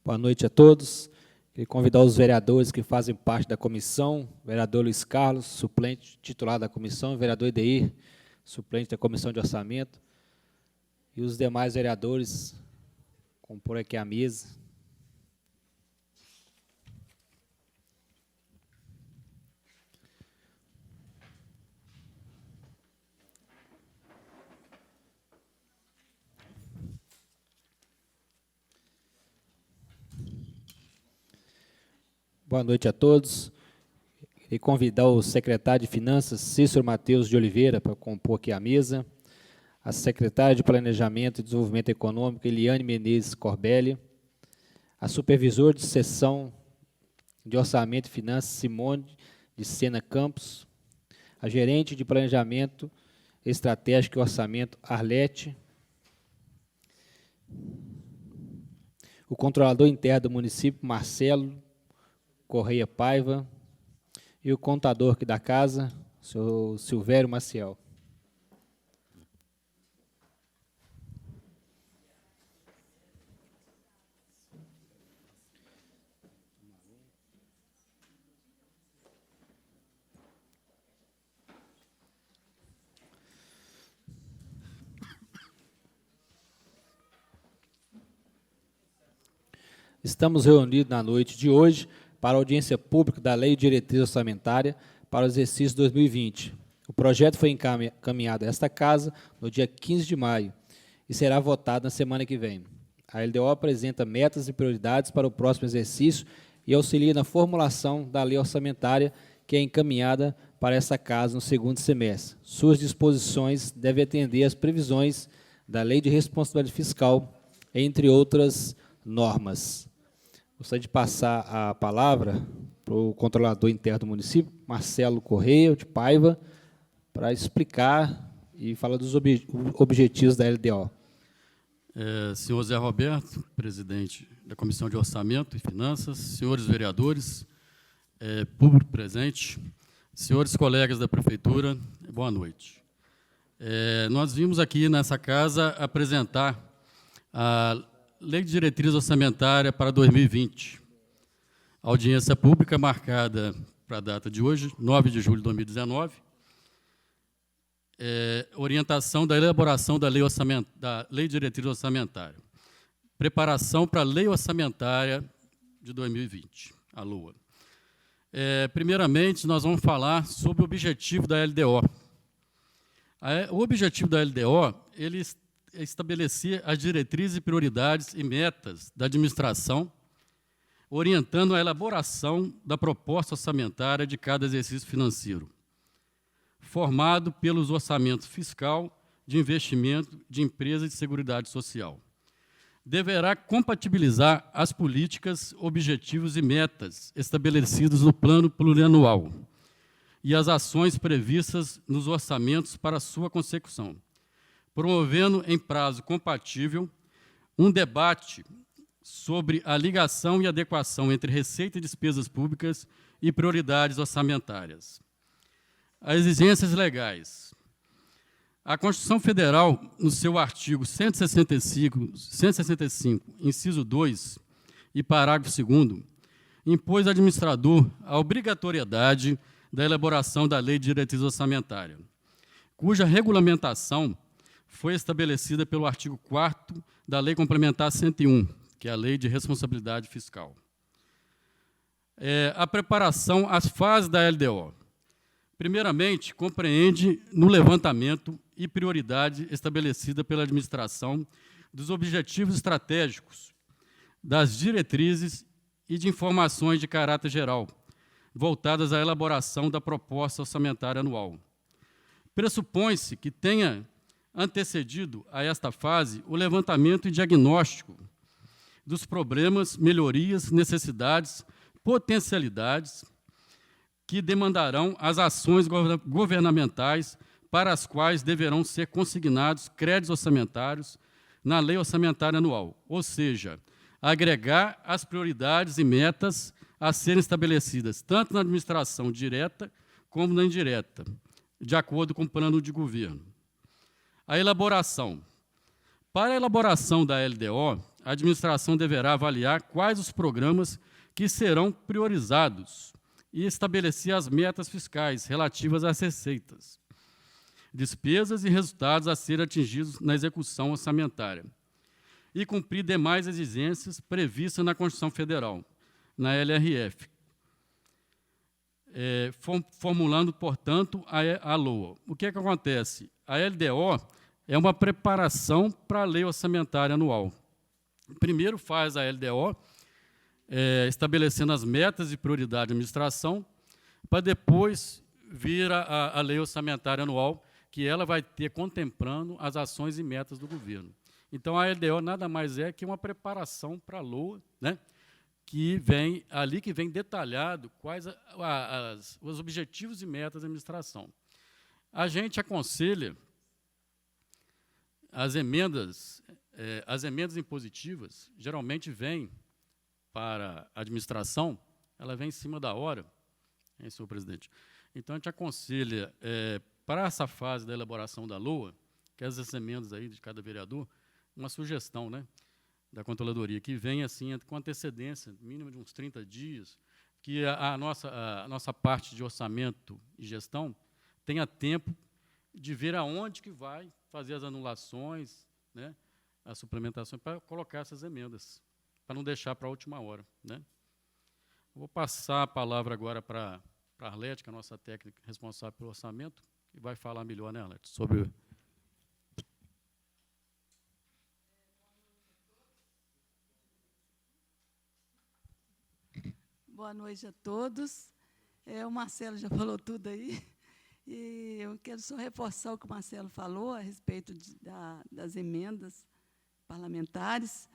Boa noite a todos. Queria convidar os vereadores que fazem parte da comissão, vereador Luiz Carlos, suplente titular da comissão, vereador Edeir, suplente da comissão de orçamento, e os demais vereadores, compor aqui a mesa. Boa noite a todos. E convidar o secretário de Finanças, Cícero Matheus de Oliveira, para compor aqui a mesa. A secretária de Planejamento e Desenvolvimento Econômico, Eliane Menezes Corbelli. A supervisora de Seção de Orçamento e Finanças, Simone de Sena Campos. A gerente de Planejamento Estratégico e Orçamento, Arlete. O controlador interno do município, Marcelo Correia Paiva, e o contador aqui da casa, o senhor Silvério Maciel. Estamos reunidos na noite de hoje para a audiência pública da Lei de Diretriz Orçamentária para o exercício 2020. O projeto foi encaminhado a esta casa no dia 15 de maio e será votado na semana que vem. A LDO apresenta metas e prioridades para o próximo exercício e auxilia na formulação da lei orçamentária que é encaminhada para esta casa no segundo semestre. Suas disposições devem atender às previsões da Lei de Responsabilidade Fiscal, entre outras normas. Gostaria de passar a palavra para o controlador interno do município, Marcelo Correia de Paiva, para explicar e falar dos objetivos da LDO. Senhor Zé Roberto, presidente da Comissão de Orçamento e Finanças, senhores vereadores, público presente, senhores colegas da Prefeitura, boa noite. Nós vimos aqui nessa casa apresentar a Lei de Diretriz Orçamentária para 2020. A audiência pública marcada para a data de hoje, 9 de julho de 2019. Orientação da elaboração da Lei de Diretriz Orçamentária. Preparação para a Lei Orçamentária de 2020, a LOA. Primeiramente, nós vamos falar sobre o objetivo da LDO. O objetivo da LDO, ele estabelecer as diretrizes e prioridades e metas da administração, orientando a elaboração da proposta orçamentária de cada exercício financeiro, formado pelos orçamentos fiscal, de investimento, de empresa e de seguridade social. Deverá compatibilizar as políticas, objetivos e metas estabelecidos no plano plurianual e as ações previstas nos orçamentos para sua consecução, promovendo em prazo compatível um debate sobre a ligação e adequação entre receita e despesas públicas e prioridades orçamentárias. As exigências legais. A Constituição Federal, no seu artigo 165, inciso 2 e parágrafo 2º, impôs ao administrador a obrigatoriedade da elaboração da Lei de Diretriz Orçamentária, cuja regulamentação foi estabelecida pelo artigo 4º da Lei Complementar 101, que é a Lei de Responsabilidade Fiscal. A preparação, as fases da LDO. Primeiramente, compreende no levantamento e prioridade estabelecida pela administração dos objetivos estratégicos, das diretrizes e de informações de caráter geral, voltadas à elaboração da proposta orçamentária anual. Pressupõe-se que tenha antecedido a esta fase o levantamento e diagnóstico dos problemas, melhorias, necessidades, potencialidades que demandarão as ações governamentais para as quais deverão ser consignados créditos orçamentários na Lei Orçamentária Anual, ou seja, agregar as prioridades e metas a serem estabelecidas tanto na administração direta como na indireta, de acordo com o plano de governo. A elaboração. Para a elaboração da LDO, a administração deverá avaliar quais os programas que serão priorizados e estabelecer as metas fiscais relativas às receitas, despesas e resultados a serem atingidos na execução orçamentária, e cumprir demais exigências previstas na Constituição Federal, na LRF, formulando, portanto, a LOA. O que acontece? A LDO é uma preparação para a lei orçamentária anual. Primeiro faz a LDO, estabelecendo as metas e prioridade de administração, para depois vir a lei orçamentária anual, que ela vai ter contemplando as ações e metas do governo. Então, a LDO nada mais é que uma preparação para a LOA, né, que vem detalhado quais os objetivos e metas da administração. A gente aconselha as emendas impositivas, geralmente vêm para a administração, ela vem em cima da hora, hein, senhor presidente? Então, a gente aconselha, para essa fase da elaboração da LOA, que essas emendas aí de cada vereador, uma sugestão, né, da Controladoria, que venha assim, com antecedência, mínimo de uns 30 dias, que a nossa parte de orçamento e gestão tenha tempo de ver aonde que vai fazer as anulações, né, as suplementações, para colocar essas emendas, para não deixar para a última hora, né. Vou passar a palavra agora para a Arlete, que é a nossa técnica responsável pelo orçamento, que vai falar melhor, né, Arlete, sobre... Boa noite a todos. O Marcelo já falou tudo aí. E eu quero só reforçar o que o Marcelo falou a respeito das emendas parlamentares,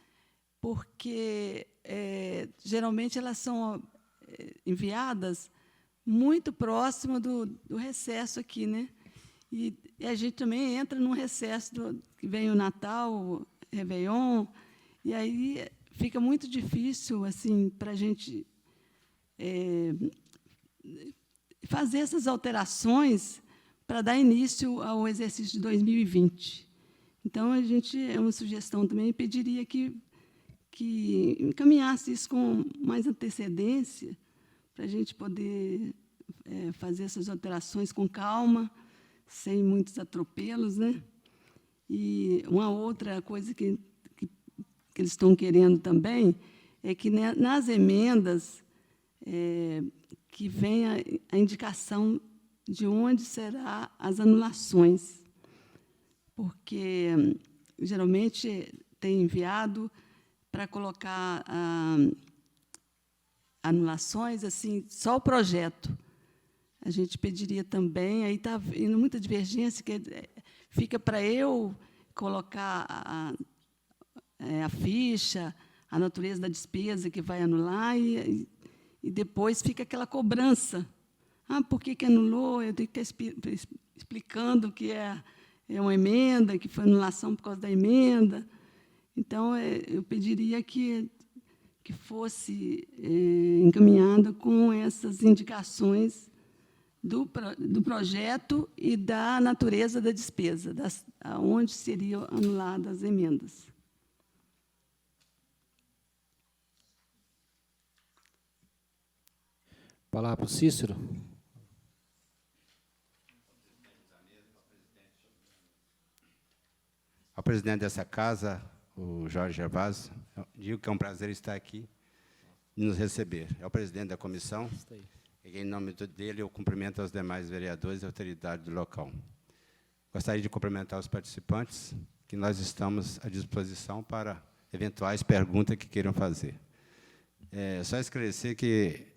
porque, geralmente, elas são enviadas muito próximo do recesso aqui, né? E a gente também entra num recesso que vem o Natal, o Réveillon, e aí fica muito difícil assim, para a gente fazer essas alterações para dar início ao exercício de 2020. Então, a gente, é uma sugestão também, pediria que encaminhasse isso com mais antecedência, para a gente poder fazer essas alterações com calma, sem muitos atropelos, né? E uma outra coisa que eles estão querendo também é que, nas emendas, que venha a indicação de onde serão as anulações, porque, geralmente, tem enviado para colocar anulações, assim, só o projeto. A gente pediria também, aí está havendo muita divergência, que fica para eu colocar a ficha, a natureza da despesa que vai anular, e depois fica aquela cobrança. Por que anulou? Eu tenho que estar explicando que é uma emenda, que foi anulação por causa da emenda. Então, eu pediria que fosse encaminhada com essas indicações do projeto e da natureza da despesa, onde seriam anuladas as emendas. Palavra para o Cícero. Ao presidente dessa casa, o Jorge Gervásio, digo que é um prazer estar aqui e nos receber. É o presidente da comissão, e, em nome dele, eu cumprimento os demais vereadores e autoridades do local. Gostaria de cumprimentar os participantes, que nós estamos à disposição para eventuais perguntas que queiram fazer. Só esclarecer que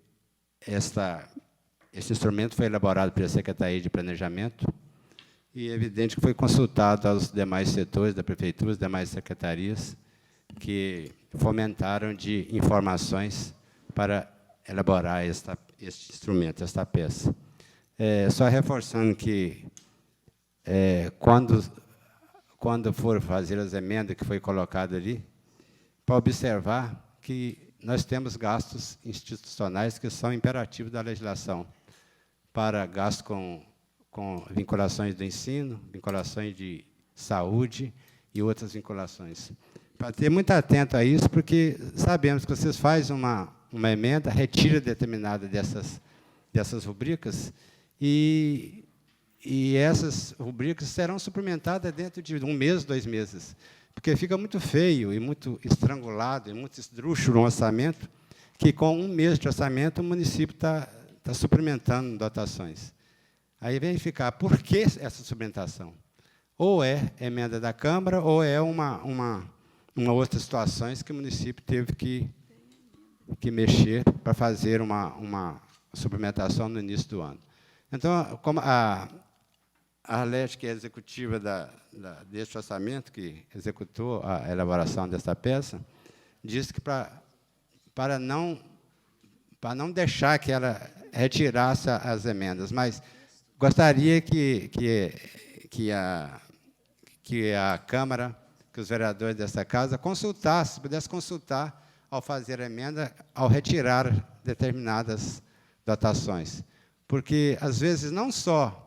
esse instrumento foi elaborado pela Secretaria de Planejamento, e é evidente que foi consultado aos demais setores da Prefeitura, as demais secretarias, que fomentaram de informações para elaborar este instrumento, esta peça. Só reforçando que, quando for fazer as emendas que foi colocado ali, para observar que nós temos gastos institucionais que são imperativos da legislação, para gastos com vinculações do ensino, vinculações de saúde e outras vinculações. para ter muito atento a isso, porque sabemos que vocês fazem uma emenda, retira determinada dessas rubricas, e essas rubricas serão suplementadas dentro de 1 mês, 2 meses, porque fica muito feio e muito estrangulado e muito esdrúxulo um orçamento, que com 1 mês de orçamento o município está suplementando dotações. Aí vem ficar, por que essa suplementação? Ou é emenda da Câmara, ou é uma outra situação que o município teve que mexer para fazer uma suplementação no início do ano. Então, como a Arlete, que é executiva deste orçamento, que executou a elaboração dessa peça, disse que para não deixar que ela retirasse as emendas, mas gostaria que a Câmara, que os vereadores dessa casa pudessem consultar ao fazer a emenda, ao retirar determinadas dotações. Porque, às vezes, não só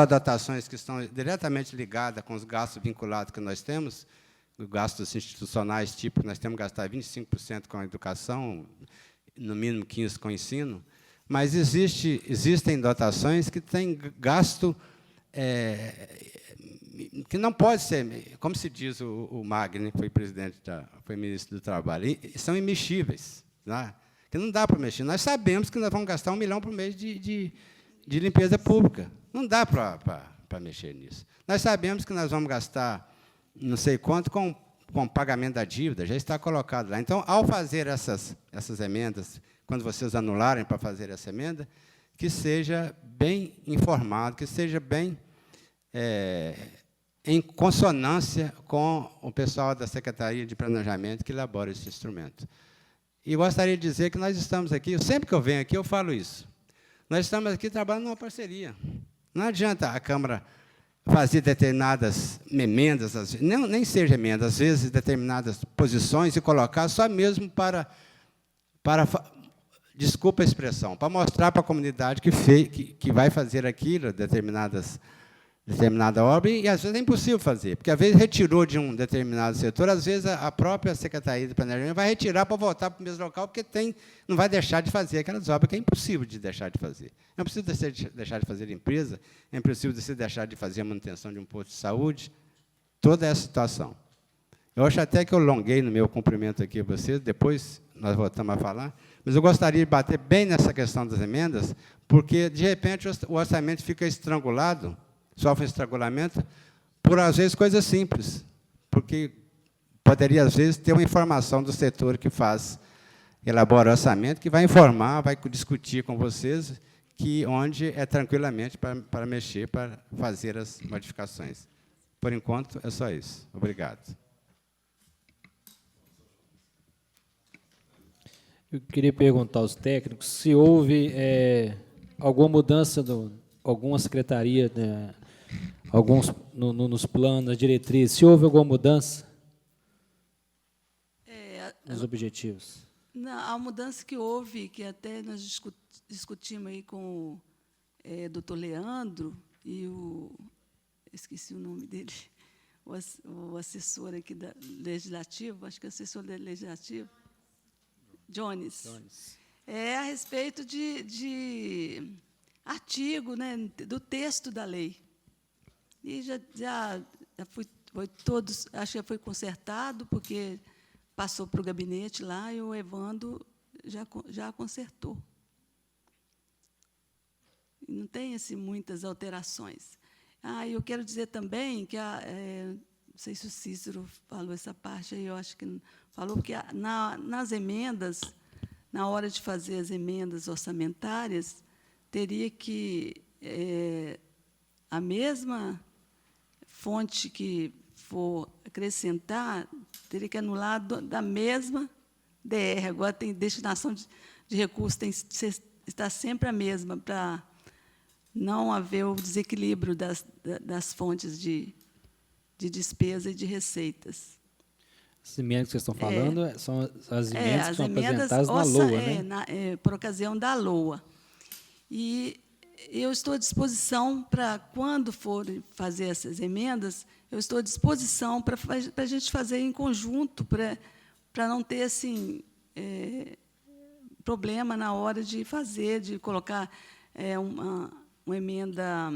dotações que estão diretamente ligadas com os gastos vinculados que nós temos, os gastos institucionais, tipo, nós temos que gastar 25% com a educação, no mínimo 15% com o ensino, mas existem dotações que têm gasto que não pode ser, como se diz o Magno, que foi ministro do Trabalho, são imexíveis, né? Que não dá para mexer. Nós sabemos que nós vamos gastar 1 milhão por mês de limpeza pública. Não dá para mexer nisso. Nós sabemos que nós vamos gastar não sei quanto com pagamento da dívida, já está colocado lá. Então, ao fazer essas emendas, quando vocês anularem para fazer essa emenda, que seja bem informado, que seja bem em consonância com o pessoal da Secretaria de Planejamento que elabora esse instrumento. E gostaria de dizer que nós estamos aqui, sempre que eu venho aqui, eu falo isso. Nós estamos aqui trabalhando numa parceria. Não adianta a Câmara fazer determinadas emendas, nem seja emenda, às vezes determinadas posições e colocar só mesmo para desculpa a expressão, para mostrar para a comunidade que vai fazer aquilo, determinada obra, e às vezes é impossível fazer, porque às vezes retirou de um determinado setor, às vezes a própria Secretaria de Planejamento vai retirar para voltar para o mesmo local, porque não vai deixar de fazer aquelas obras que é impossível de deixar de fazer. É impossível de deixar de fazer empresa, é impossível de você deixar de fazer a manutenção de um posto de saúde, toda essa situação. Eu acho até que eu alonguei no meu cumprimento aqui a vocês, depois nós voltamos a falar, mas eu gostaria de bater bem nessa questão das emendas, porque, de repente, o orçamento fica estrangulado, sofre um estrangulamento, por, às vezes, coisas simples, porque poderia, às vezes, ter uma informação do setor que elabora o orçamento, que vai informar, vai discutir com vocês, onde é tranquilamente para mexer, para fazer as modificações. Por enquanto, é só isso. Obrigado. Eu queria perguntar aos técnicos se houve alguma mudança alguma secretaria, né, nos planos, nas diretrizes, se houve alguma mudança nos objetivos. A mudança que houve, que até nós discutimos aí com o doutor Leandro e esqueci o nome dele, o assessor aqui da Legislativo, acho que é o assessor da Legislativo, Jones. É a respeito de artigo, né, do texto da lei. E foi todos, acho que já foi consertado, porque passou para o gabinete lá e o Evandro já consertou. E não tem assim, muitas alterações. Eu quero dizer também que, não sei se o Cícero falou essa parte aí, eu acho que não falou, porque nas emendas, na hora de fazer as emendas orçamentárias, teria que a mesma fonte que for acrescentar, teria que anular da mesma DR. Agora, tem destinação de recursos, está sempre a mesma, para não haver o desequilíbrio das fontes de despesa e de receitas. As emendas que vocês estão falando são as emendas que são apresentadas na LOA, né? Por ocasião da LOA. E eu estou à disposição para, quando for fazer essas emendas, eu estou à disposição para a gente fazer em conjunto, para não ter assim, problema na hora de fazer, de colocar uma emenda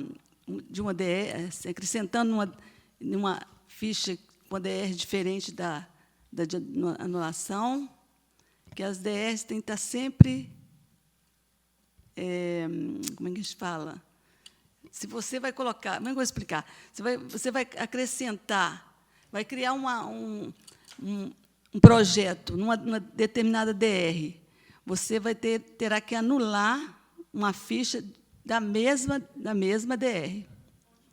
de uma DR, acrescentando numa ficha com a DR diferente da de anulação, que as DRs têm que estar sempre... como é que a gente fala? Se você vai colocar... Como é que eu vou explicar? Você vai acrescentar, vai criar um projeto numa determinada DR. Você terá que anular uma ficha da mesma DR.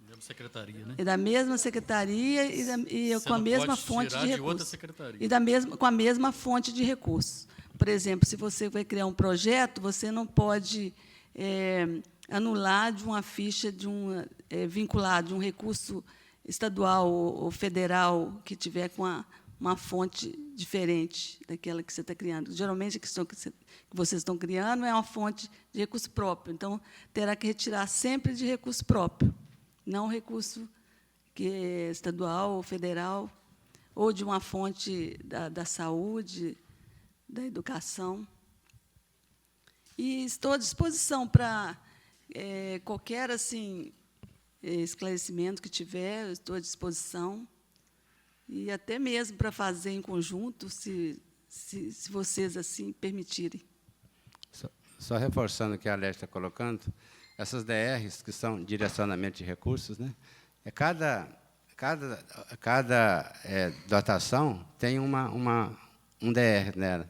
Mesma secretaria, né? É da mesma secretaria e com a mesma fonte de recursos. Com a mesma fonte de recursos. Por exemplo, se você vai criar um projeto, você não pode anular de uma ficha vinculada de um recurso estadual ou federal que tiver com uma fonte diferente daquela que você está criando. Geralmente, a questão que vocês estão criando é uma fonte de recurso próprio. Então, terá que retirar sempre de recurso próprio, não recurso que é estadual ou federal, ou de uma fonte da saúde, da educação. E estou à disposição para qualquer assim, esclarecimento que tiver, estou à disposição, e até mesmo para fazer em conjunto, se vocês assim permitirem. Só reforçando o que a Alete está colocando, essas DRs, que são direcionamento de recursos, né? Cada dotação tem um DR nela.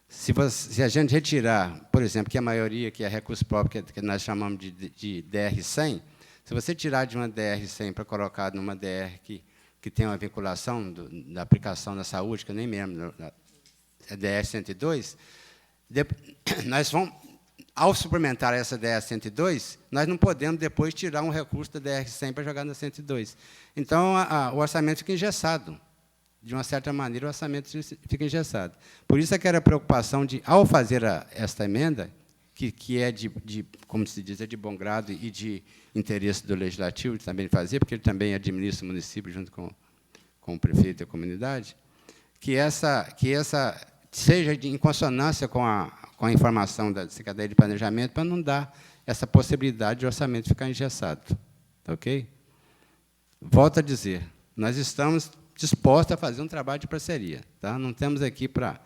Se a gente retirar, por exemplo, que a maioria, que é recurso próprio, que nós chamamos de DR100, se você tirar de uma DR100 para colocar numa DR que tem uma vinculação da aplicação da saúde, que eu nem lembro, é DR102, nós vamos, ao suplementar essa DR102, nós não podemos depois tirar um recurso da DR100 para jogar na 102. Então, o orçamento fica engessado. De uma certa maneira, o orçamento fica engessado. Por isso é que era a preocupação de, ao fazer esta emenda, que é como se diz, de bom grado e de interesse do Legislativo, de também fazer, porque ele também administra o município junto com o prefeito e a comunidade, que essa seja em consonância com a informação da Secretaria de Planejamento, para não dar essa possibilidade de orçamento ficar engessado. Ok? Volto a dizer, nós estamos dispostos a fazer um trabalho de parceria. Tá? Não estamos aqui para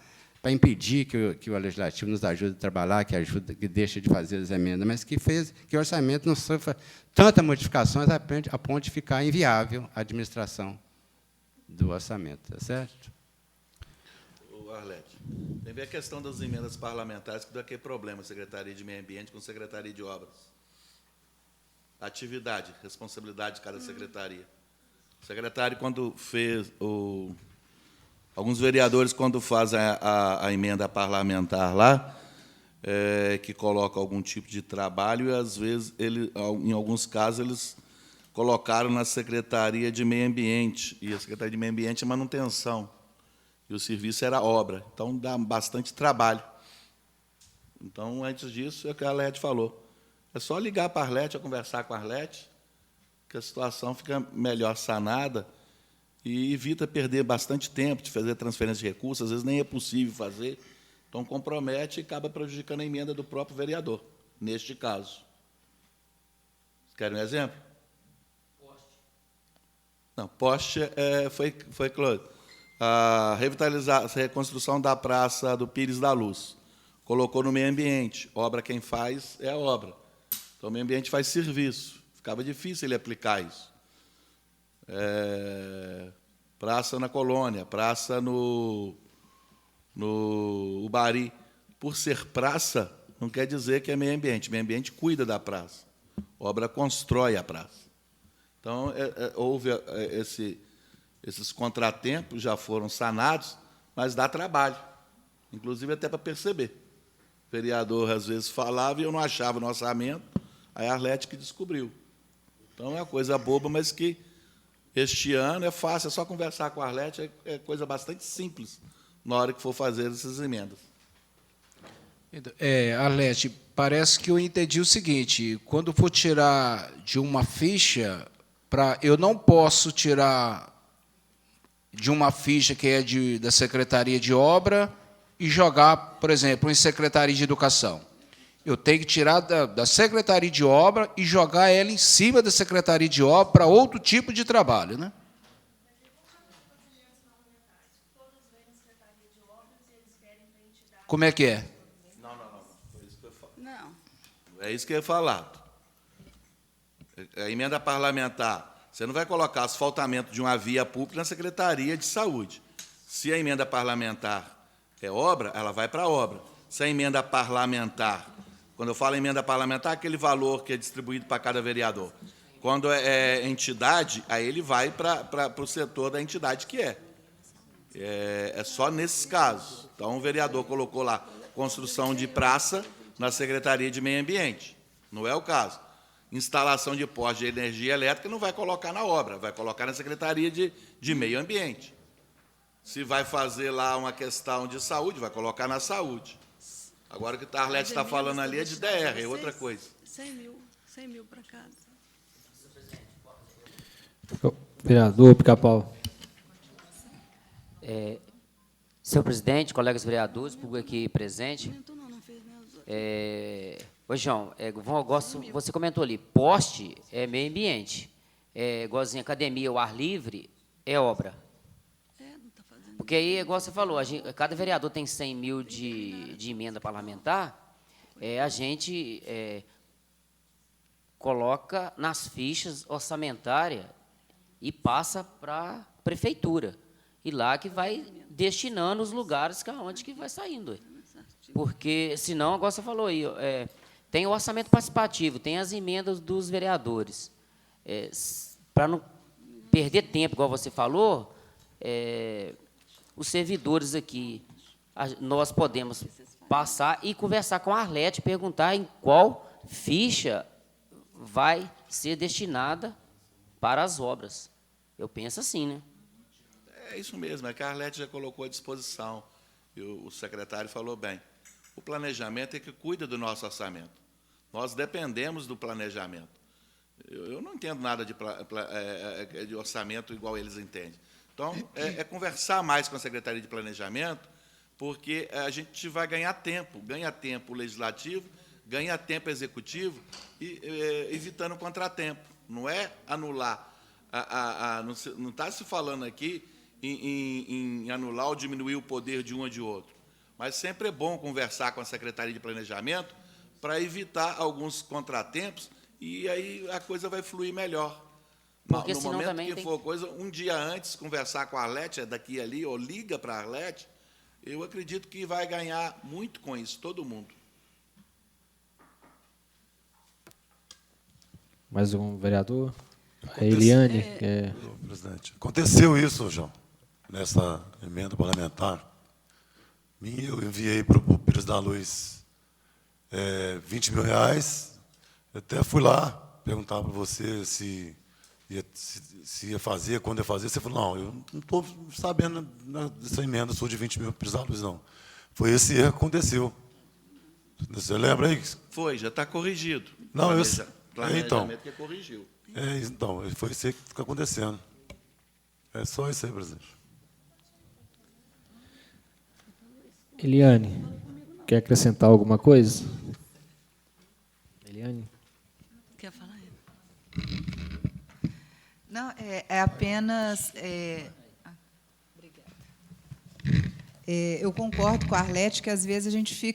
impedir que o Legislativo nos ajude a trabalhar, que deixe de fazer as emendas, mas que o orçamento não sofra tantas modificações a ponto de ficar inviável a administração do orçamento. Tá certo? Arlete, tem a ver a questão das emendas parlamentares, que dá aquele problema, Secretaria de Meio Ambiente com Secretaria de Obras. Atividade, responsabilidade de cada secretaria. O secretário, quando fez... alguns vereadores, quando fazem a emenda parlamentar lá, que coloca algum tipo de trabalho, e, às vezes, em alguns casos, eles colocaram na Secretaria de Meio Ambiente, e a Secretaria de Meio Ambiente é manutenção, e o serviço era obra. Então, dá bastante trabalho. Então, antes disso, é o que a Arlete falou. É só ligar para a Arlete, conversar com a Arlete, que a situação fica melhor sanada e evita perder bastante tempo de fazer transferência de recursos, às vezes nem é possível fazer, então compromete e acaba prejudicando a emenda do próprio vereador, neste caso. Vocês querem um exemplo? Poste. Não, poste foi Cláudio. A reconstrução da Praça do Pires da Luz. Colocou no meio ambiente. Obra quem faz é a obra. Então, o meio ambiente faz serviço. Ficava difícil ele aplicar isso. Praça na Colônia, praça no Ubari. Por ser praça, não quer dizer que é meio ambiente. O meio ambiente cuida da praça. A obra constrói a praça. Então, houve esses contratempos, já foram sanados, mas dá trabalho, inclusive até para perceber. O vereador, às vezes, falava e eu não achava no orçamento, aí a Arlete que descobriu. Então, é uma coisa boba, mas que este ano é fácil, é só conversar com a Arlete, é coisa bastante simples na hora que for fazer essas emendas. Arlete, parece que eu entendi o seguinte, quando for tirar de uma ficha, eu não posso tirar de uma ficha que é da Secretaria de Obra e jogar, por exemplo, em Secretaria de Educação. Eu tenho que tirar da Secretaria de Obra e jogar ela em cima da Secretaria de Obra para outro tipo de trabalho, né? Como é que é? Não. É isso que eu ia falar. A emenda parlamentar, você não vai colocar asfaltamento de uma via pública na Secretaria de Saúde. Se a emenda parlamentar é obra, ela vai para a obra. Se a emenda parlamentar, quando eu falo emenda parlamentar, aquele valor que é distribuído para cada vereador. Quando é entidade, aí ele vai para o setor da entidade que é. É só nesses casos. Então, o vereador colocou lá construção de praça na Secretaria de Meio Ambiente. Não é o caso. Instalação de postos de energia elétrica não vai colocar na obra, vai colocar na Secretaria de Meio Ambiente. Se vai fazer lá uma questão de saúde, vai colocar na saúde. Agora, o que a Arlete está falando ali é de DR, é outra coisa. 100 mil para cada. Vereador Pica-Pau. Senhor presidente, colegas vereadores, público aqui presente. Ô, João, você comentou ali, poste é meio ambiente, igualzinho academia, o ar livre, é obra. Porque aí, igual você falou, cada vereador tem 100 mil de emenda parlamentar, a gente coloca nas fichas orçamentárias e passa para a prefeitura. E lá que vai destinando os lugares onde que vai saindo. Porque, senão, igual você falou aí, tem o orçamento participativo, tem as emendas dos vereadores. Para não perder tempo, igual você falou, os servidores aqui, nós podemos passar e conversar com a Arlete, perguntar em qual ficha vai ser destinada para as obras. Eu penso assim, né? É isso mesmo, é que a Arlete já colocou à disposição, e o secretário falou bem. O planejamento é que cuida do nosso orçamento. Nós dependemos do planejamento. Eu não entendo nada de orçamento igual eles entendem. Então, é conversar mais com a Secretaria de Planejamento, porque a gente vai ganhar tempo legislativo, ganha tempo executivo, e evitando contratempo. Não é anular. Não está se falando aqui em anular ou diminuir o poder de um ou de outro. Mas sempre é bom conversar com a Secretaria de Planejamento para evitar alguns contratempos e aí a coisa vai fluir melhor. Porque no momento que for coisa, um dia antes, conversar com a Arlete, daqui e ali, ou liga para a Arlete, eu acredito que vai ganhar muito com isso, todo mundo. Mais um vereador? A Eliane. Presidente, aconteceu isso, João, nessa emenda parlamentar. Eu enviei para o Pires da Luz 20 mil reais. Eu até fui lá perguntar para você se ia fazer, quando ia fazer. Você falou, não, eu não estou sabendo dessa emenda sua de 20 mil para Pires da Luz, não. Foi esse erro que aconteceu. Você lembra aí? Foi, já está corrigido. Não, Planejamento que corrigiu. Então, foi isso que está acontecendo. É só isso aí, presidente. Eliane, quer acrescentar alguma coisa? Eliane? Quer falar? Não, é apenas... obrigada. Eu concordo com a Arlete que, às vezes, a gente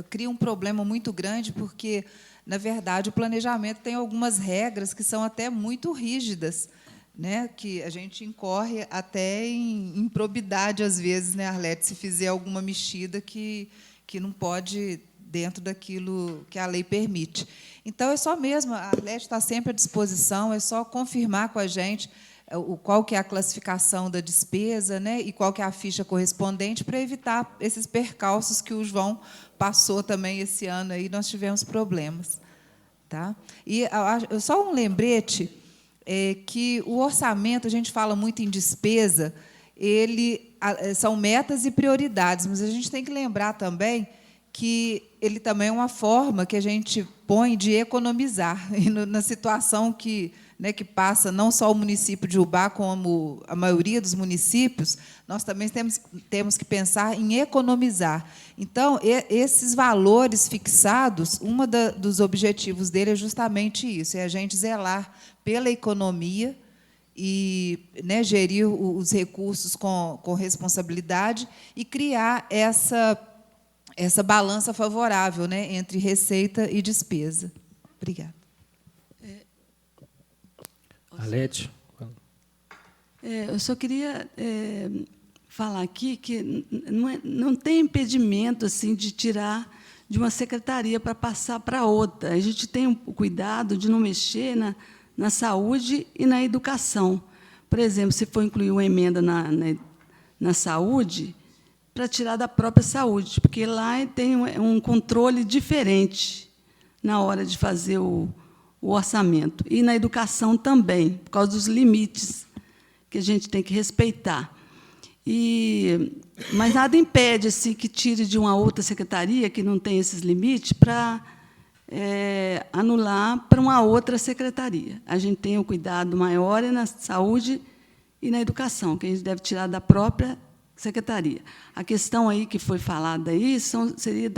cria um problema muito grande, porque, na verdade, o planejamento tem algumas regras que são até muito rígidas, né, que a gente incorre até em improbidade, às vezes, né, Arlete, se fizer alguma mexida que não pode, dentro daquilo que a lei permite. Então, é só mesmo, a Arlete está sempre à disposição, é só confirmar com a gente qual que é a classificação da despesa, né, e qual que é a ficha correspondente, para evitar esses percalços que o João passou também esse ano, aí nós tivemos problemas. Tá? E só um lembrete, que o orçamento, a gente fala muito em despesa, são metas e prioridades, mas a gente tem que lembrar também que ele também é uma forma que a gente põe de economizar. E na situação que, né, que passa não só o município de Ubá, como a maioria dos municípios, nós também temos que pensar em economizar. Então, esses valores fixados, dos objetivos dele é justamente isso, é a gente zelar pela economia e, né, gerir os recursos com responsabilidade e criar essa balança favorável, né, entre receita e despesa. Obrigada. Arlete. Eu só queria falar aqui que não tem impedimento assim de tirar de uma secretaria para passar para outra. A gente tem o cuidado de não mexer na saúde e na educação. Por exemplo, se for incluir uma emenda na saúde, para tirar da própria saúde, porque lá tem um controle diferente na hora de fazer o orçamento. E na educação também, por causa dos limites que a gente tem que respeitar. Mas nada impede assim, que tire de uma outra secretaria, que não tem esses limites, para anular para uma outra secretaria. A gente tem um cuidado maior na saúde e na educação, que a gente deve tirar da própria secretaria. A questão aí que foi falada aí seria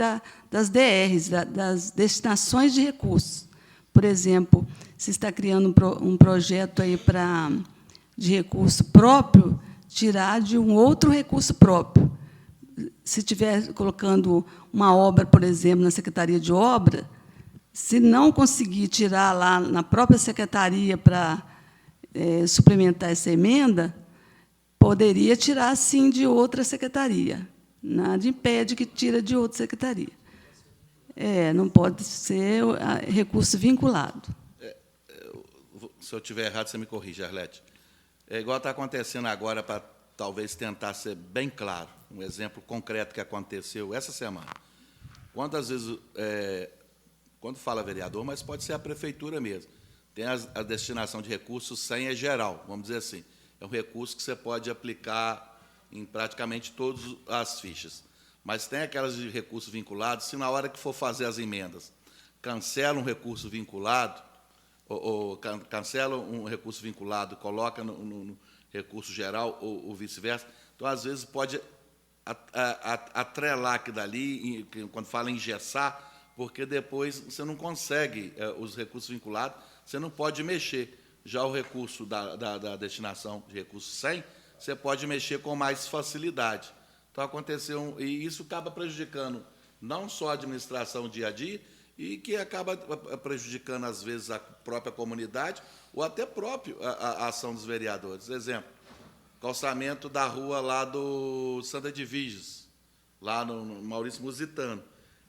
das DRs, das destinações de recursos. Por exemplo, se está criando um projeto aí de recurso próprio, tirar de um outro recurso próprio. Se estiver colocando uma obra, por exemplo, na Secretaria de Obra, se não conseguir tirar lá na própria secretaria para suplementar essa emenda, poderia tirar, sim, de outra secretaria. Nada impede que tire de outra secretaria. Não pode ser recurso vinculado. Se eu estiver errado, você me corrige, Arlete. É igual está acontecendo agora, para talvez tentar ser bem claro, um exemplo concreto que aconteceu essa semana. Quantas vezes, quando fala vereador, mas pode ser a prefeitura mesmo, tem a destinação de recursos sem é geral, vamos dizer assim. É um recurso que você pode aplicar em praticamente todas as fichas. Mas tem aquelas de recursos vinculados, se na hora que for fazer as emendas, cancela um recurso vinculado, ou cancela um recurso vinculado, coloca no recurso geral, ou vice-versa, então, às vezes, pode atrelar aquilo dali, quando fala em engessar, porque depois você não consegue os recursos vinculados, você não pode mexer. Já o recurso da destinação de recursos 100, você pode mexer com mais facilidade. Então, aconteceu, e isso acaba prejudicando não só a administração dia a dia, e que acaba prejudicando, às vezes, a própria comunidade, ou até próprio a ação dos vereadores. Exemplo, calçamento da rua lá do Santa Edviges, lá no Maurício Musitano.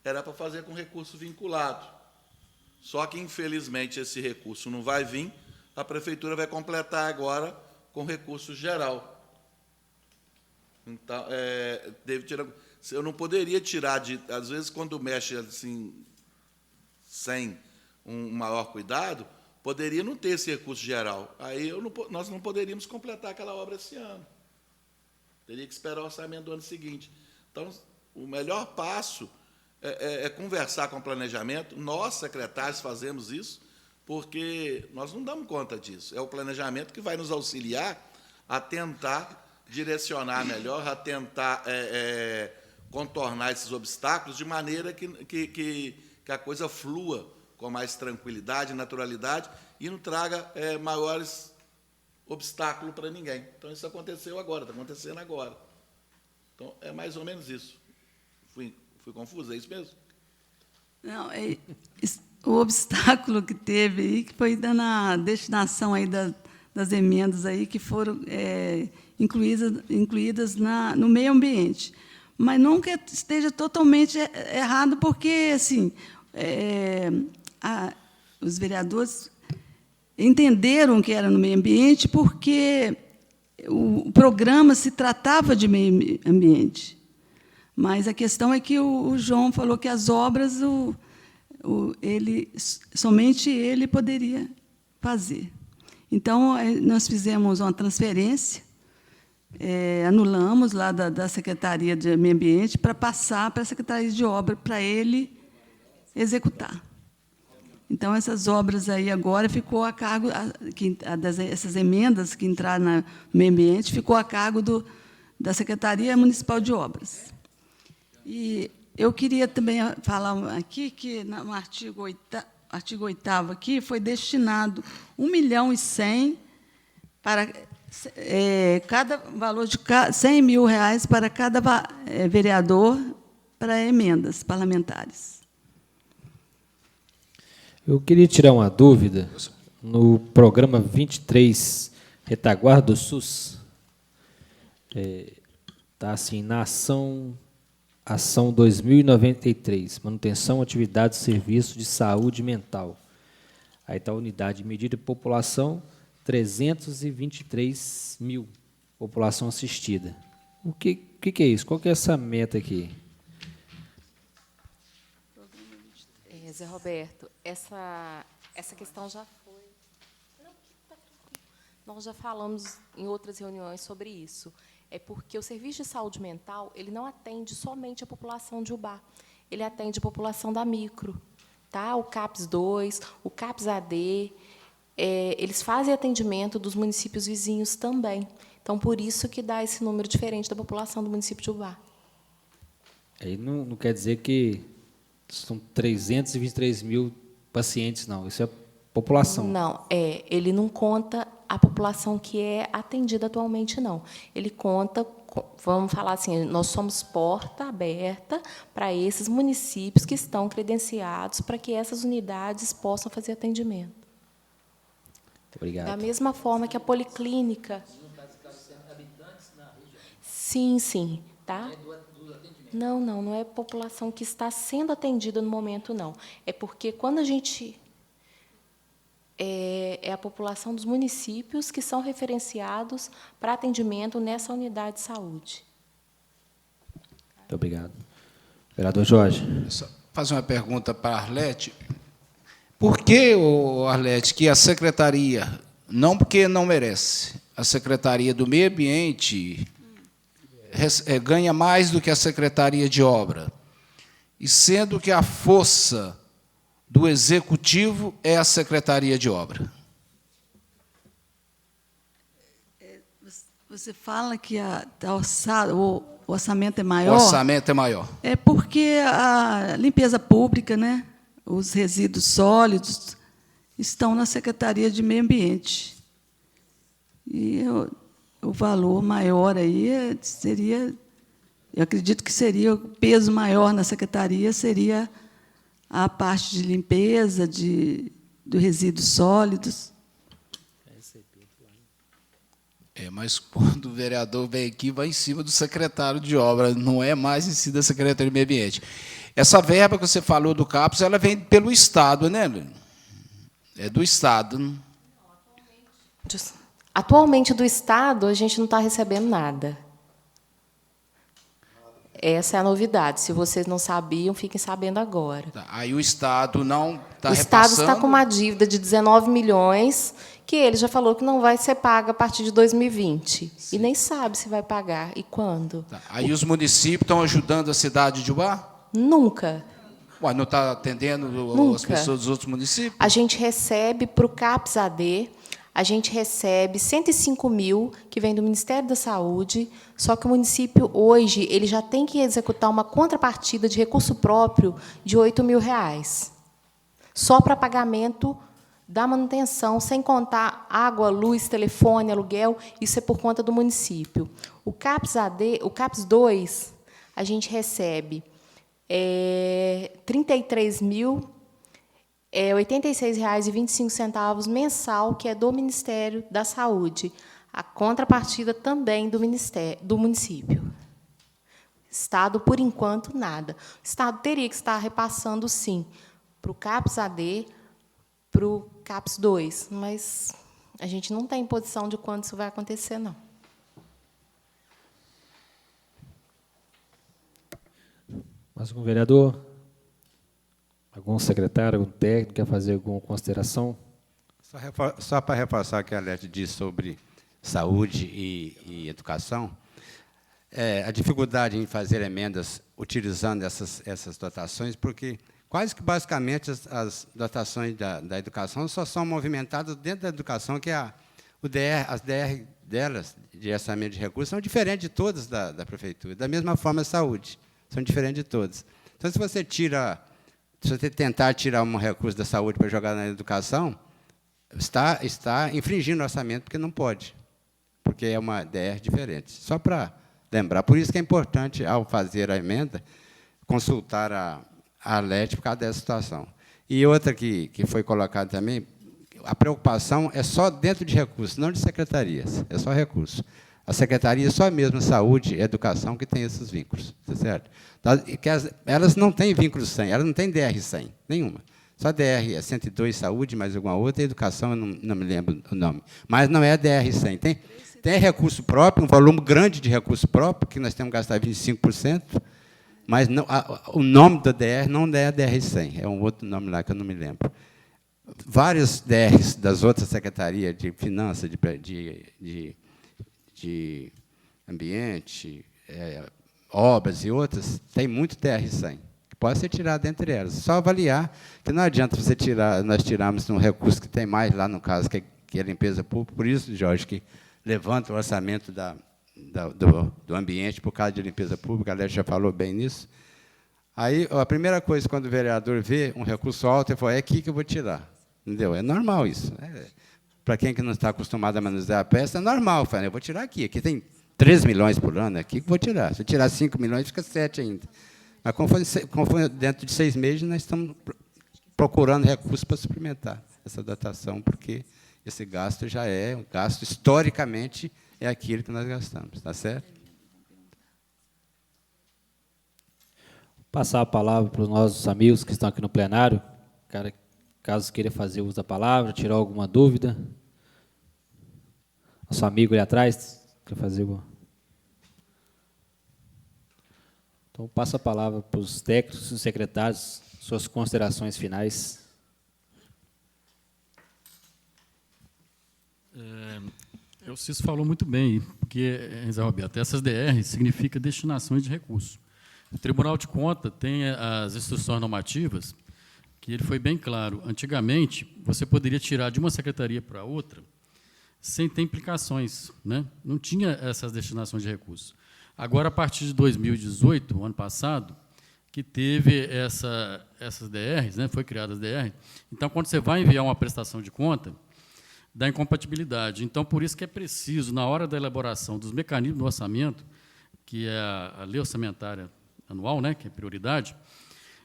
Era para fazer com recurso vinculado. Só que, infelizmente, esse recurso não vai vir, a prefeitura vai completar agora com recurso geral. Então, eu não poderia tirar às vezes, quando mexe assim, sem um maior cuidado, poderia não ter esse recurso geral. Aí nós não poderíamos completar aquela obra esse ano. Teria que esperar o orçamento do ano seguinte. Então, o melhor passo é conversar com o planejamento. Nós, secretários, fazemos isso, porque nós não damos conta disso. É o planejamento que vai nos auxiliar a tentar direcionar melhor, a tentar contornar esses obstáculos de maneira que a coisa flua com mais tranquilidade, naturalidade, e não traga maiores obstáculos para ninguém. Então, isso aconteceu agora, está acontecendo agora. Então, é mais ou menos isso. Fui confuso, é isso mesmo? Não, o obstáculo que teve aí, que foi na destinação aí das emendas aí, que foram incluídas no meio ambiente. Mas nunca esteja totalmente errado, porque assim, os vereadores entenderam que era no meio ambiente, porque o programa se tratava de meio ambiente. Mas a questão é que o João falou que as obras somente ele poderia fazer. Então, nós fizemos uma transferência anulamos lá da Secretaria de Meio Ambiente para passar para a Secretaria de Obra, para ele executar. Então, essas obras aí agora ficou a cargo, essas emendas que entraram no meio ambiente, ficou a cargo da Secretaria Municipal de Obras. E eu queria também falar aqui que, no artigo 8º aqui, foi destinado 1.100.000 para cada valor de R$100.000 para cada vereador para emendas parlamentares. Eu queria tirar uma dúvida. No programa 23, Retaguarda do SUS, está assim, na ação 2093, manutenção, atividade, serviço de saúde mental. Aí está a unidade de medida de população, 323.000, população assistida. O que é isso? Qual que é essa meta aqui? Zé Roberto, essa questão já foi... Nós já falamos em outras reuniões sobre isso. É porque o serviço de saúde mental ele não atende somente a população de Ubá, ele atende a população da micro, tá? O CAPS 2, o CAPS AD, eles fazem atendimento dos municípios vizinhos também. Então, por isso que dá esse número diferente da população do município de Ubá. Aí não quer dizer que são 323.000 pacientes, não. Isso é população. Não, ele não conta a população que é atendida atualmente, não. Ele conta, vamos falar assim, nós somos porta aberta para esses municípios que estão credenciados para que essas unidades possam fazer atendimento. Muito obrigado. Da mesma forma que a policlínica... Sim, sim. Tá? Não é a população que está sendo atendida no momento, não. É porque, quando a gente... É a população dos municípios que são referenciados para atendimento nessa unidade de saúde. Muito obrigado. Vereador Jorge. Só fazer uma pergunta para a Arlete. Por que, Arlete, que a Secretaria, não porque não merece, a Secretaria do Meio Ambiente ganha mais do que a Secretaria de Obra, e sendo que a força do Executivo é a Secretaria de Obra? Você fala que o orçamento é maior? O orçamento é maior. É porque a limpeza pública, né, os resíduos sólidos, estão na Secretaria de Meio Ambiente. E o valor maior aí seria, eu acredito que seria o peso maior na secretaria, seria a parte de limpeza do resíduos sólidos. Mas quando o vereador vem aqui, vai em cima do secretário de obra, não é mais em cima da Secretaria de Meio Ambiente. Essa verba que você falou do CAPS, ela vem pelo Estado, né? É do Estado. Atualmente, do Estado, a gente não está recebendo nada. Essa é a novidade. Se vocês não sabiam, fiquem sabendo agora. Aí o Estado não está repassando... O Estado está com uma dívida de 19 milhões, que ele já falou que não vai ser paga a partir de 2020. Sim. E nem sabe se vai pagar e quando. Aí os municípios estão ajudando a cidade de Ubá? Nunca. Ué, não está atendendo as pessoas dos outros municípios? A gente recebe para o CAPS AD, a gente recebe 105 mil, que vem do Ministério da Saúde, só que o município, hoje, ele já tem que executar uma contrapartida de recurso próprio de R$ 8.000, só para pagamento da manutenção, sem contar água, luz, telefone, aluguel, isso é por conta do município. O CAPS AD, o CAPS 2, a gente recebe R$ 83.086,25 mensal, que é do Ministério da Saúde. A contrapartida também do município. Estado, por enquanto, nada. O Estado teria que estar repassando, sim, para o CAPS AD, para o CAPS 2, mas a gente não tem posição de quando isso vai acontecer, não. Mais algum vereador? Algum secretário, algum técnico quer fazer alguma consideração? Só para reforçar o que a Arlete disse sobre saúde e educação, a dificuldade em fazer emendas utilizando essas dotações, porque quase que basicamente as dotações da educação só são movimentadas dentro da educação, que as DR delas, de orçamento de recursos, são diferentes de todas da prefeitura. Da mesma forma, a saúde, são diferentes de todas. Então, se você tentar tirar um recurso da saúde para jogar na educação, está infringindo o orçamento, porque não pode, porque é uma DR diferente. Só para lembrar. Por isso que é importante, ao fazer a emenda, consultar a ALET por causa dessa situação. E outra que foi colocada também, a preocupação é só dentro de recursos, não de secretarias, é só recurso. A secretaria, só mesmo saúde e educação, que tem esses vínculos, tá certo? Elas não têm vínculo 100, elas não têm DR 100, nenhuma. Só DR é 102, saúde, mais alguma outra, e educação, eu não me lembro o nome. Mas não é DR 100. Tem recurso próprio, um volume grande de recurso próprio, que nós temos que gastar 25%, mas não, o nome da DR não é DR 100, é um outro nome lá que eu não me lembro. Vários DRs das outras secretarias de finanças, de ambiente, obras e outras, tem muito DR 100, que pode ser tirado entre elas. Só avaliar que não adianta você nós tirarmos um recurso que tem mais lá, no caso, que é a limpeza pública, por isso, Jorge, que levanta o orçamento do ambiente por causa de limpeza pública, a Léo já falou bem nisso. Aí, a primeira coisa, quando o vereador vê um recurso alto, ele fala, é aqui que eu vou tirar. Entendeu? É normal isso. Para quem que não está acostumado a manusear a peça, é normal. Fala, eu vou tirar aqui. Aqui tem 3 milhões por ano, aqui que eu vou tirar. Se eu tirar 5 milhões, fica 7 ainda. Mas, conforme dentro de 6 meses, nós estamos procurando recursos para suplementar essa dotação, porque esse gasto já é um gasto, historicamente, é aquilo que nós gastamos. Está certo? Passar a palavra para os nossos amigos que estão aqui no plenário, caso queira fazer uso da palavra, tirar alguma dúvida. Nosso amigo ali atrás quer fazer alguma. Então, passo a palavra para os técnicos e secretários, suas considerações finais. O Cícero falou muito bem, porque, Zé Roberto, essas DR significa destinações de recursos. O Tribunal de Contas tem as instruções normativas, que ele foi bem claro. Antigamente, você poderia tirar de uma secretaria para outra sem ter implicações, né? Não tinha essas destinações de recursos. Agora, a partir de 2018, o ano passado, que teve essas DRs, né? Foi criadas as DRs. Então, quando você vai enviar uma prestação de conta, dá incompatibilidade. Então, por isso que é preciso, na hora da elaboração dos mecanismos do orçamento, que é a lei orçamentária anual, né, que é prioridade,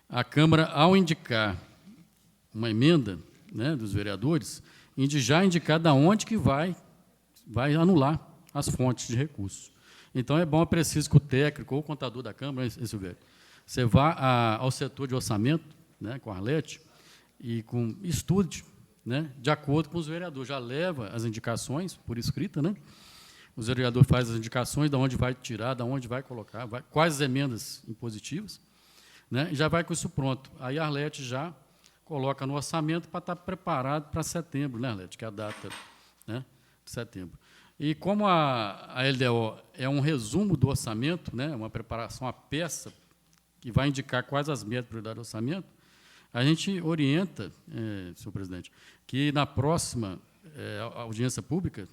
a Câmara, ao indicar uma emenda, né, dos vereadores, já indicar de onde que vai anular as fontes de recursos. Então, é preciso que o técnico ou o contador da Câmara, Silvério, você vá ao setor de orçamento, né, com a Arlete, e estude, né, de acordo com os vereadores. Já leva as indicações por escrita, né? Os vereadores fazem as indicações de onde vai tirar, de onde vai colocar, quais as emendas impositivas, né? E já vai com isso pronto. Aí a Arlete já coloca no orçamento para estar preparado para setembro, né, Arlete, que é a data, né, de setembro. E como a LDO é um resumo do orçamento, né, uma preparação, uma peça que vai indicar quais as metas prioridades do orçamento, a gente orienta, senhor presidente, que na próxima audiência pública,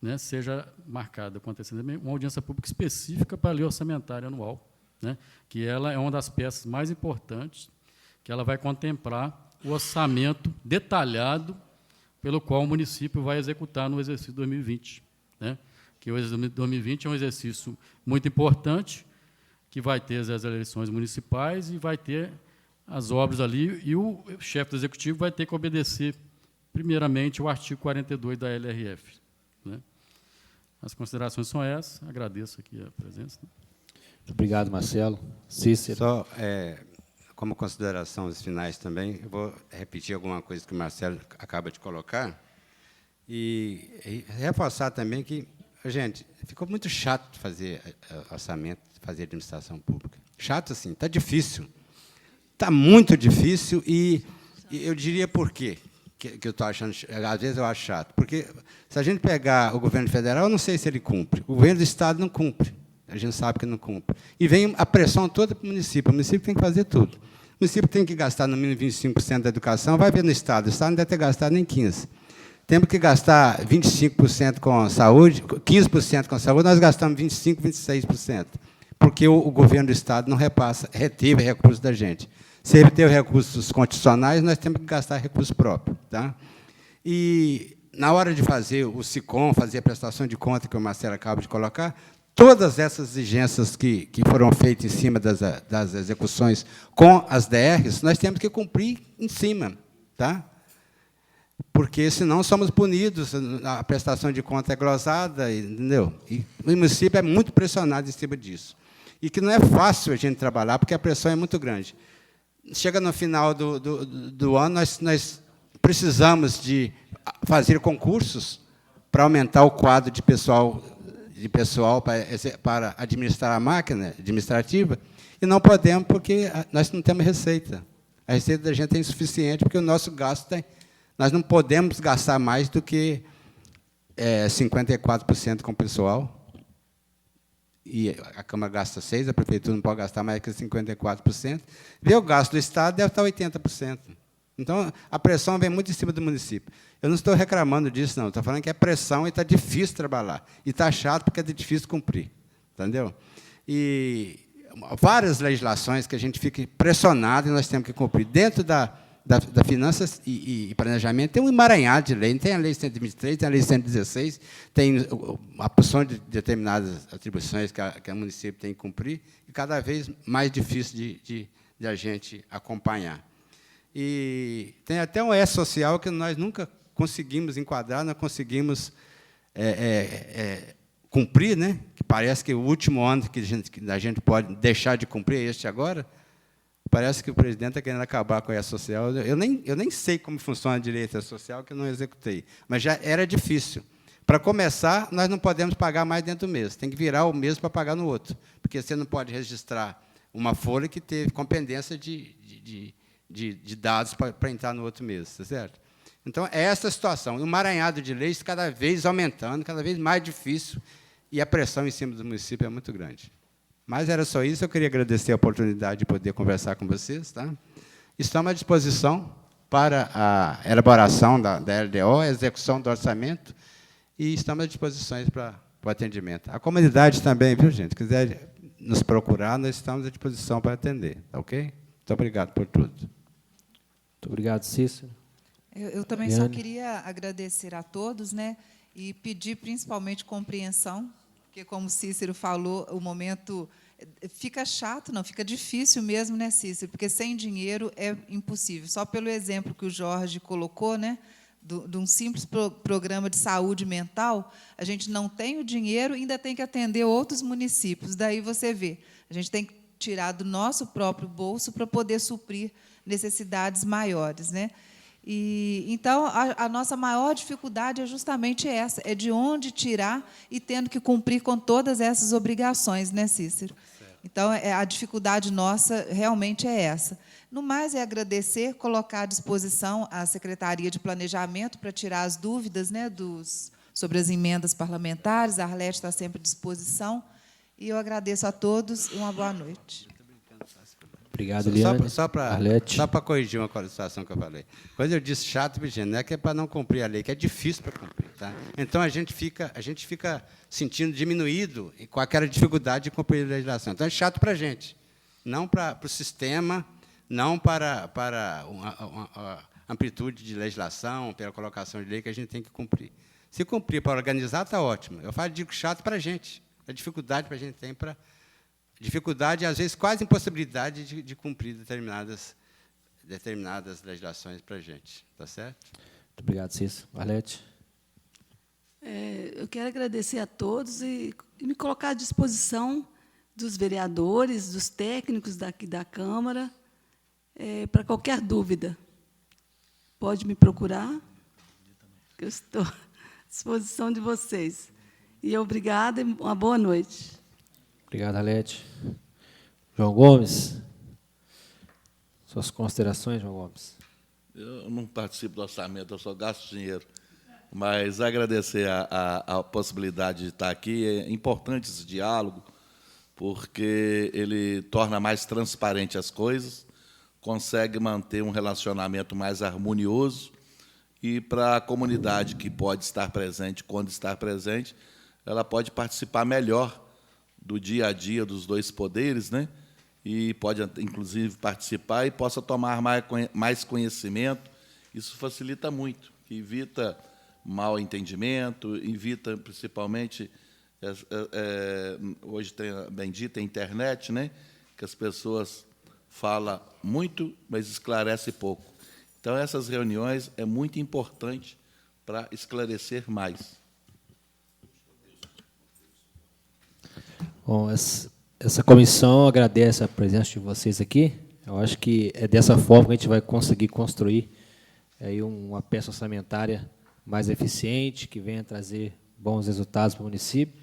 né, seja marcada, acontecendo uma audiência pública específica para a lei orçamentária anual, né, que ela é uma das peças mais importantes, que ela vai contemplar o orçamento detalhado pelo qual o município vai executar no exercício 2020. Né, que o exercício 2020 é um exercício muito importante, que vai ter as eleições municipais e vai ter as obras ali, e o chefe do executivo vai ter que obedecer, primeiramente, o artigo 42 da LRF. Né. As considerações são essas. Agradeço aqui a presença. Muito obrigado, Marcelo. Cícero. Só, como considerações finais também, eu vou repetir alguma coisa que o Marcelo acaba de colocar e reforçar também que, gente, ficou muito chato fazer orçamento, fazer administração pública. Chato, assim, está difícil. Está muito difícil e eu diria por quê. que eu estou achando, às vezes eu acho chato, porque se a gente pegar o governo federal, eu não sei se ele cumpre, o governo do Estado não cumpre, a gente sabe que não cumpre. E vem a pressão toda para o município tem que fazer tudo. O município tem que gastar no mínimo 25% da educação, vai ver no Estado, o Estado não deve ter gastado nem 15%. Temos que gastar 25% com saúde, 15% com saúde, nós gastamos 25%, 26%, porque o governo do Estado não reteve recursos da gente. Se ele teve recursos condicionais, nós temos que gastar recursos próprios. Tá? E, na hora de fazer o SICOM, fazer a prestação de conta, que o Marcelo acaba de colocar, todas essas exigências que foram feitas em cima das execuções com as DRs, nós temos que cumprir em cima. Tá? Porque, senão, somos punidos, a prestação de conta é glosada, entendeu? E o município é muito pressionado em cima disso. E que não é fácil a gente trabalhar, porque a pressão é muito grande. Chega no final do ano, nós precisamos de fazer concursos para aumentar o quadro de pessoal para administrar a máquina administrativa, e não podemos, porque nós não temos receita. A receita da gente é insuficiente, porque o nosso gasto tem... Nós não podemos gastar mais do que 54% com o pessoal, e a Câmara gasta 6%, a Prefeitura não pode gastar mais que 54%. Vê o gasto do Estado, deve estar 80%. Então, a pressão vem muito em cima do município. Eu não estou reclamando disso, não. Estou falando que é pressão e está difícil trabalhar. E está chato porque é difícil cumprir. Entendeu? E várias legislações que a gente fica pressionado e nós temos que cumprir. Dentro da Finanças e Planejamento, tem um emaranhado de lei. Tem a Lei 123, tem a Lei 116, tem a porção de determinadas atribuições que o município tem que cumprir, e cada vez mais difícil de a gente acompanhar. E tem até um E-Social que nós nunca conseguimos enquadrar, não conseguimos cumprir, né? Que parece que o último ano que a gente pode deixar de cumprir é este agora. Parece que o presidente está querendo acabar com a E-Social. Eu nem sei como funciona direito a social, que eu não executei. Mas já era difícil. Para começar, nós não podemos pagar mais dentro do mês. Tem que virar o mês para pagar no outro. Porque você não pode registrar uma folha que teve compendência de dados para entrar no outro mês. Tá certo? Então, é essa a situação. Um emaranhado de leis cada vez aumentando, cada vez mais difícil, e a pressão em cima do município é muito grande. Mas era só isso, eu queria agradecer a oportunidade de poder conversar com vocês. Tá? Estamos à disposição para a elaboração da LDO, a execução do orçamento, e estamos à disposição para o atendimento. A comunidade também, viu, gente? Se quiser nos procurar, nós estamos à disposição para atender. Tá ok? Muito obrigado por tudo. Muito obrigado, Cícero. Eu também só queria agradecer a todos, né, e pedir principalmente compreensão, porque, como o Cícero falou, o momento fica chato, não, fica difícil mesmo, né, Cícero? Porque sem dinheiro é impossível. Só pelo exemplo que o Jorge colocou, né, de um simples programa de saúde mental, a gente não tem o dinheiro e ainda tem que atender outros municípios. Daí você vê, a gente tem que tirar do nosso próprio bolso para poder suprir necessidades maiores, né? E, então, a nossa maior dificuldade é justamente essa, é de onde tirar e tendo que cumprir com todas essas obrigações, né, Cícero? Certo. Então, a dificuldade nossa realmente é essa. No mais, é agradecer, colocar à disposição a Secretaria de Planejamento para tirar as dúvidas, né, sobre as emendas parlamentares. A Arlete está sempre à disposição. E eu agradeço a todos e uma boa noite. Obrigado, Liane. Só para corrigir uma situação que eu falei. Quando eu disse chato, Virgínia, não é que é para não cumprir a lei, que é difícil para cumprir. Tá? Então, a gente fica sentindo diminuído com aquela dificuldade de cumprir a legislação. Então, é chato para a gente, não para o sistema, não para uma amplitude de legislação, pela colocação de lei que a gente tem que cumprir. Se cumprir para organizar, está ótimo. Eu digo chato para a gente. A dificuldade que a gente tem para... Dificuldade, às vezes, quase impossibilidade de cumprir determinadas legislações para a gente. Está certo? Muito obrigado, Cícero. Arlete. Eu quero agradecer a todos e me colocar à disposição dos vereadores, dos técnicos daqui da Câmara, para qualquer dúvida. Pode me procurar, que eu estou à disposição de vocês. E obrigada e uma boa noite. Obrigado, Arlete. João Gomes. Suas considerações, João Gomes. Eu não participo do orçamento, eu só gasto dinheiro. Mas agradecer a possibilidade de estar aqui. É importante esse diálogo, porque ele torna mais transparente as coisas, consegue manter um relacionamento mais harmonioso, e para a comunidade que pode estar presente, quando estar presente, ela pode participar melhor do dia a dia dos dois poderes, né? E pode, inclusive, participar e possa tomar mais conhecimento. Isso facilita muito, evita mal entendimento, evita, principalmente, hoje tem a bendita internet, né? Que as pessoas falam muito, mas esclarecem pouco. Então, essas reuniões é muito importante para esclarecer mais. Bom, essa comissão agradece a presença de vocês aqui. Eu acho que é dessa forma que a gente vai conseguir construir aí uma peça orçamentária mais eficiente, que venha trazer bons resultados para o município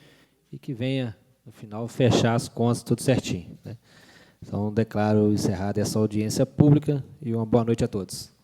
e que venha, no final, fechar as contas tudo certinho, né? Então, declaro encerrada essa audiência pública e uma boa noite a todos.